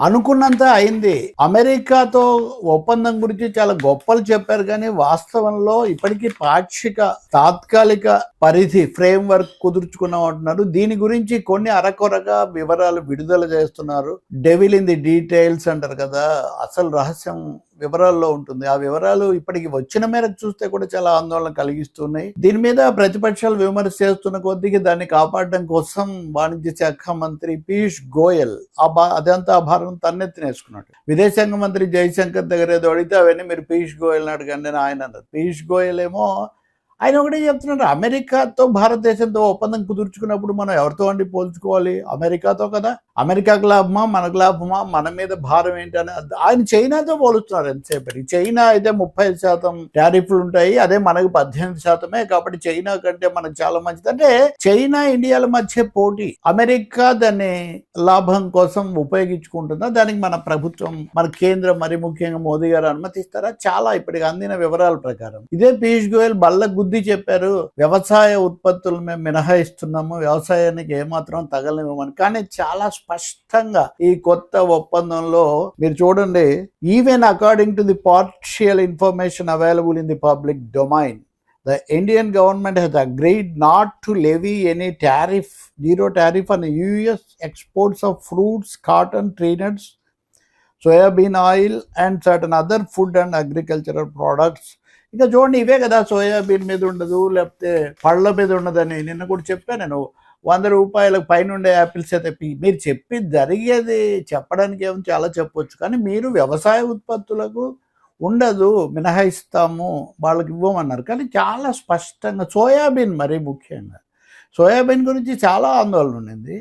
అనుకున్నంత అయింది. అమెరికాతో ఒప్పందం గురించి చాలా గొప్పలు చెప్పారు కానీ వాస్తవంలో ఇప్పటికీ తాత్కాలిక పరిధి ఫ్రేమ్వర్క్ కుదుర్చుకున్నామంటున్నారు. దీని గురించి కొన్ని అరకొరగా వివరాలు విడుదల చేస్తున్నారు. డెవిల్ ఇన్ ది డీటెయిల్స్ అంటారు కదా, అసలు రహస్యం వివరాల్లో ఉంటుంది. ఆ వివరాలు ఇప్పటికి వచ్చిన మేరకు చూస్తే కూడా చాలా ఆందోళన కలిగిస్తున్నాయి. దీని మీద ప్రతిపక్షాలు విమర్శ చేస్తున్న కొద్దిగా దాన్ని కాపాడడం కోసం వాణిజ్య శాఖ మంత్రి పీయూష్ గోయల్ అదంతా భారం తన్నెత్తినేసుకున్నాడు. విదేశాంగ మంత్రి జయశంకర్ దగ్గర ఏదో అడిగితే అవన్నీ మీరు పీయూష్ గోయల్ని అడగండి అని ఆయన అన్నారు. పీయూష్ గోయల్ ఏమో ఆయన ఒకటే చెప్తున్నారు, అమెరికాతో భారతదేశంతో ఒప్పందం కుదుర్చుకున్నప్పుడు మనం ఎవరితో అండి పోల్చుకోవాలి? అమెరికాతో కదా. అమెరికాకు లాభమా మనకు లాభమా, మన మీద భారం ఏంటని ఆయన చైనాతో పోలుస్తున్నారు ఎంతసేపటి. చైనా అయితే 35% టారిఫ్లు ఉంటాయి, అదే మనకు 18%. కాబట్టి చైనా కంటే మనకు చాలా మంచిది. అంటే చైనా ఇండియాల మధ్య పోటీ. అమెరికా దాన్ని లాభం కోసం ఉపయోగించుకుంటుందా? దానికి మన ప్రభుత్వం, మన కేంద్రం, మరి ముఖ్యంగా మోదీ గారు అనుమతిస్తారా? చాలా ఇప్పటికి అందిన వివరాల ప్రకారం ఇదే పీయూష్ గోయల్ బల్ల గుద్ది చెప్పారు, వ్యవసాయ ఉత్పత్తులు మేము మినహాయిస్తున్నాము, వ్యవసాయానికి ఏమాత్రం తగలనివ్వమని. కానీ చాలా స్పష్టంగా ఈ కొత్త ఒప్పందంలో మీరు చూడండి, even according to the partial information available in the public domain, the Indian government has agreed not to levy any zero tariff on US exports of fruits, cotton, tree nuts, soybean oil and certain other food and agricultural products. ఇంకా చూడండి, ఇవే కదా, soybean మీద ఉండదు, లేకపోతే పళ్ళ మీద ఉండదని నిన్న కూడా చెప్పాను నేను. 100 రూపాయలకు పైన ఉండే యాపిల్స్ అయితే మీరు చెప్పి జరిగేది చెప్పడానికి ఏమో చాలా చెప్పొచ్చు, కానీ మీరు వ్యవసాయ ఉత్పత్తులకు ఉండదు, మినహాయిస్తాము, వాళ్ళకి ఇవ్వమన్నారు. కానీ చాలా స్పష్టంగా సోయాబీన్, మరీ ముఖ్యంగా సోయాబీన్ గురించి చాలా ఆందోళన ఉండింది.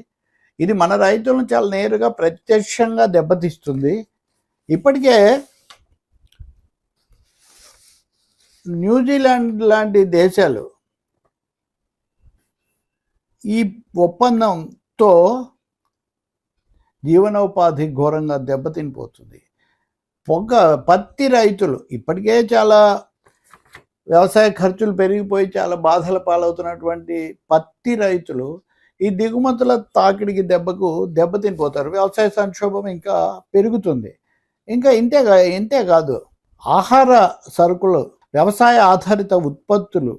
ఇది మన రైతులను చాలా నేరుగా ప్రత్యక్షంగా దెబ్బతీస్తుంది. ఇప్పటికే న్యూజిలాండ్ లాంటి దేశాలు ఈ ఒప్పందంతో జీవనోపాధి ఘోరంగా దెబ్బతినిపోతుంది. పత్తి రైతులు ఇప్పటికే చాలా వ్యవసాయ ఖర్చులు పెరిగిపోయి చాలా బాధల పాలవుతున్నటువంటి పత్తి రైతులు ఈ దిగుమతుల తాకిడికి దెబ్బతినిపోతారు. వ్యవసాయ సంక్షోభం ఇంకా పెరుగుతుంది. ఇంకా ఇంతే కాదు, ఆహార సరుకులు, వ్యవసాయ ఆధారిత ఉత్పత్తులు,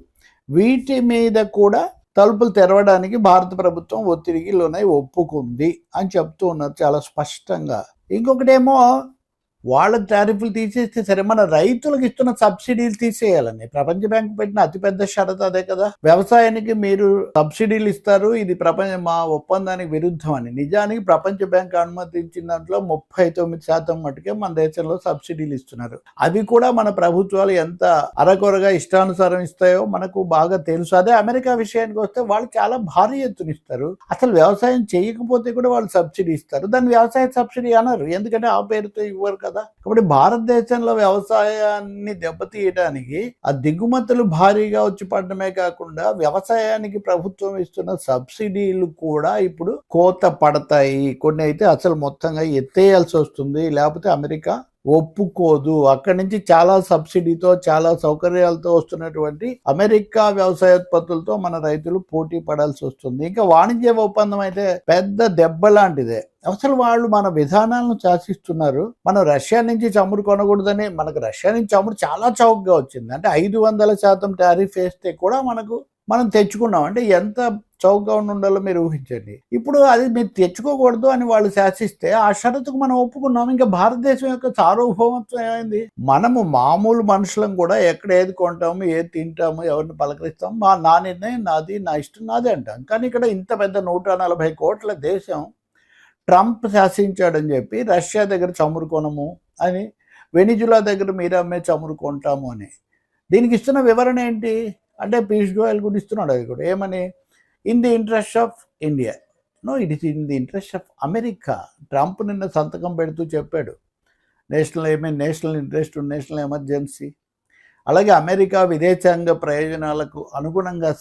వీటి మీద కూడా తలుపులు తెరవడానికి భారత ప్రభుత్వం ఒత్తిడికి లోనై ఒప్పుకుంది అని చెప్తూ ఉన్నారు చాలా స్పష్టంగా. ఇంకొకటేమో వాళ్ళ టారిఫ్లు తీసేస్తే సరే, మన రైతులకు ఇస్తున్న సబ్సిడీలు తీసేయాలని ప్రపంచ బ్యాంకు పెట్టిన అతిపెద్ద షరతు అదే కదా. వ్యవసాయానికి మీరు సబ్సిడీలు ఇస్తారు, ఇది మా ఒప్పందానికి విరుద్ధం అని. నిజానికి ప్రపంచ బ్యాంక్ అనుమతించిన దాంట్లో 39% మటుకే మన దేశంలో సబ్సిడీలు ఇస్తున్నారు. అవి కూడా మన ప్రభుత్వాలు ఎంత అరకొరగా ఇష్టానుసారం ఇస్తాయో మనకు బాగా తెలుసు. అదే అమెరికా విషయానికి వస్తే వాళ్ళు చాలా భారీ ఎత్తున ఇస్తారు. అసలు వ్యవసాయం చేయకపోతే కూడా వాళ్ళు సబ్సిడీ ఇస్తారు. దాన్ని వ్యవసాయ సబ్సిడీ అనరు, ఎందుకంటే ఆ పేరుతో ఇవ్వరు కదా. కాబట్టి భారతదేశంలో వ్యవసాయాన్ని దెబ్బతీయడానికి ఆ దిగుమతులు భారీగా వచ్చి పడడమే కాకుండా వ్యవసాయానికి ప్రభుత్వం ఇస్తున్న సబ్సిడీలు కూడా ఇప్పుడు కోత పడతాయి. కొన్ని అయితే అసలు మొత్తంగా ఎత్తేయాల్సి వస్తుంది, లేకపోతే అమెరికా ఒప్పుకోదు. అక్కడి నుంచి చాలా సబ్సిడీతో, చాలా సౌకర్యాలతో వస్తున్నటువంటి అమెరికా వ్యవసాయోత్పత్తులతో మన రైతులు పోటీ పడాల్సి వస్తుంది. ఇంకా వాణిజ్య ఒప్పందం అయితే పెద్ద దెబ్బ లాంటిదే. అసలు వాళ్ళు మన విధానాలను శాసిస్తున్నారు. మనం రష్యా నుంచి చమురు కొనకూడదని, మనకు రష్యా నుంచి చమురు చాలా చౌకగా వచ్చింది. అంటే 500% టారిఫ్ వేస్తే కూడా మనం తెచ్చుకున్నాం. అంటే ఎంత చౌకగా ఉండాలో మీరు ఊహించండి. ఇప్పుడు అది మీరు తెచ్చుకోకూడదు అని వాళ్ళు శాసిస్తే ఆ షరతుకు మనం ఒప్పుకున్నాం. ఇంకా భారతదేశం యొక్క సార్వభౌమత్వం ఏమైంది? మనము మామూలు మనుషులం కూడా ఎక్కడ ఏది కొంటాము, ఏది తింటాము, ఎవరిని పలకరిస్తాము, నా నిర్ణయం నాది, నా ఇష్టం నాది అంటాం. కానీ ఇక్కడ ఇంత పెద్ద 140 కోట్ల దేశం ట్రంప్ శాసించాడని చెప్పి రష్యా దగ్గర చమురు కొనము అని, వెనిజులా దగ్గర మీరు అమ్మే చమురు కొంటాము అని. దీనికి ఇస్తున్న వివరణ ఏంటి అంటే పీయూష్ గోయల్ కూడా ఇస్తున్నాడు. అది కూడా ఏమని, in the interest of India, no it is in the interest of America. Trump నిన్న సంతకం పెడుతూ చెప్పాడు, నేషనల్ ఇంట్రెస్ట్, నేషనల్ ఎమర్జెన్సీ. అలాగే అమెరికా విదేశాంగ ప్రయోజనాలకు అనుగుణంగా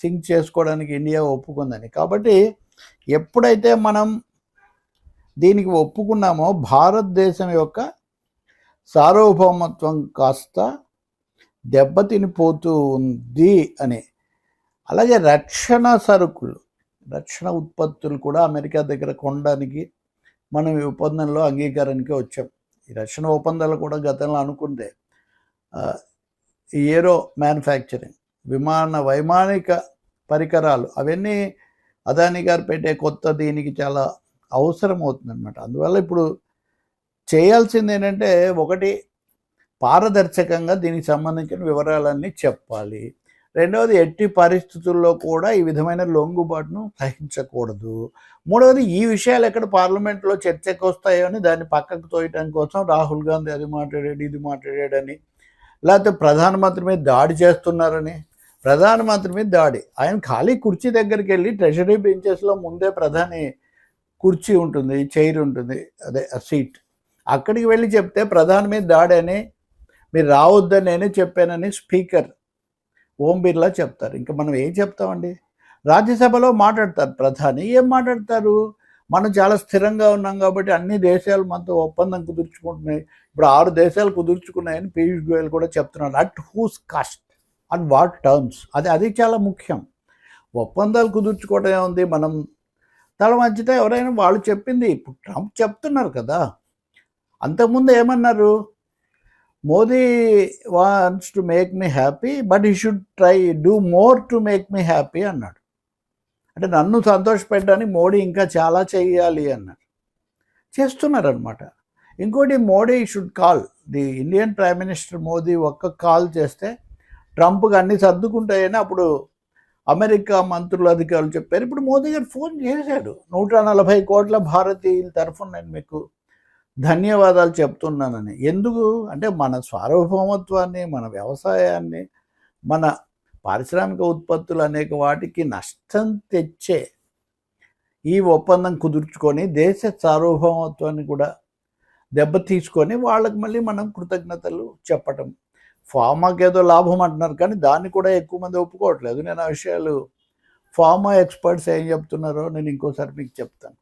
సింక్ చేసుకోవడానికి ఇండియా ఒప్పుకుందని. కాబట్టి ఎప్పుడైతే మనం దీనికి ఒప్పుకున్నామో భారతదేశం యొక్క సార్వభౌమత్వం కాస్త దెబ్బతినిపోతూ ఉంది అని. అలాగే రక్షణ ఉత్పత్తులు కూడా అమెరికా దగ్గర కొనడానికి మనం ఈ ఒప్పందంలో అంగీకారానికి వచ్చాం. ఈ రక్షణ ఒప్పందాలు కూడా గతంలో అనుకుందే ఈ ఏరో మ్యానుఫ్యాక్చరింగ్, వైమానిక పరికరాలు అవన్నీ అదానీ గారు పెట్టే కొత్త దీనికి చాలా అవసరం అవుతుందన్నమాట. అందువల్ల ఇప్పుడు చేయాల్సింది ఏంటంటే, ఒకటి పారదర్శకంగా దీనికి సంబంధించిన వివరాలన్నీ చెప్పాలి. రెండవది ఎట్టి పరిస్థితుల్లో కూడా ఈ విధమైన లొంగుబాటును సహించకూడదు. మూడవది ఈ విషయాలు ఎక్కడ పార్లమెంట్లో చర్చకు వస్తాయో అని దాన్ని పక్కకు తోయటం కోసం రాహుల్ గాంధీ అది మాట్లాడాడు, ఇది మాట్లాడాడని, లేకపోతే ప్రధానమంత్రి మీద దాడి చేస్తున్నారని. ప్రధానమంత్రి మీద దాడి, ఆయన ఖాళీ కుర్చీ దగ్గరికి వెళ్ళి ట్రెజరీ బెంచెస్లో ముందే ప్రధాని కుర్చీ ఉంటుంది, చైర్ ఉంటుంది, అదే సీట్, అక్కడికి వెళ్ళి చెప్తే ప్రధాని మీద దాడి అని, మీరు రావద్దని నేనే చెప్పానని స్పీకర్ ఓం బిర్లా చెప్తారు. ఇంకా మనం ఏం చెప్తామండి? రాజ్యసభలో మాట్లాడతారు ప్రధాని, ఏం మాట్లాడతారు? మనం చాలా స్థిరంగా ఉన్నాం కాబట్టి అన్ని దేశాలు మనతో ఒప్పందం కుదుర్చుకుంటున్నాయి, ఇప్పుడు 6 దేశాలు కుదుర్చుకున్నాయని పీయూష్ గోయల్ కూడా చెప్తున్నారు. At whose cost, and what terms, అది చాలా ముఖ్యం. ఒప్పందాలు కుదుర్చుకోవడం ఏముంది, మనం తల వంచితే ఎవరైనా వాళ్ళు చెప్పింది. ఇప్పుడు ట్రంప్ చెప్తున్నారు కదా, అంతకుముందు ఏమన్నారు? Modi wants to make me happy but he should try do more to make me happy అన్నాడు. అంటే నన్ను సంతోషపెట్టడానికి మోడీ ఇంకా చాలా చేయాలి అన్నారు. చేస్తున్నారనమాట. ఇంకోటి, Modi should call the Indian prime minister Modi ఒక్క కాల్ చేస్తే ట్రంప్కి అన్నీ సర్దుకుంటాయని అప్పుడు అమెరికా మంత్రులు అధికారులు చెప్పారు. ఇప్పుడు మోదీ గారు ఫోన్ చేశాడు, 140 కోట్ల భారతీయుల తరఫున నేను మీకు ధన్యవాదాలు చెప్తున్నానని. ఎందుకు అంటే మన సార్వభౌమత్వాన్ని, మన వ్యవసాయాన్ని, మన పారిశ్రామిక ఉత్పత్తులు అనేక వాటికి నష్టం తెచ్చే ఈ ఒప్పందం కుదుర్చుకొని దేశ సార్వభౌమత్వాన్ని కూడా దెబ్బతీసుకొని వాళ్ళకి మళ్ళీ మనం కృతజ్ఞతలు చెప్పటం. ఫార్మాకి ఏదో లాభం అంటున్నారు కానీ దాన్ని కూడా ఎక్కువ మంది ఒప్పుకోవట్లేదు. నేను ఆ విషయాలు ఫార్మా ఎక్స్పర్ట్స్ ఏం చెప్తున్నారో నేను ఇంకోసారి మీకు చెప్తాను.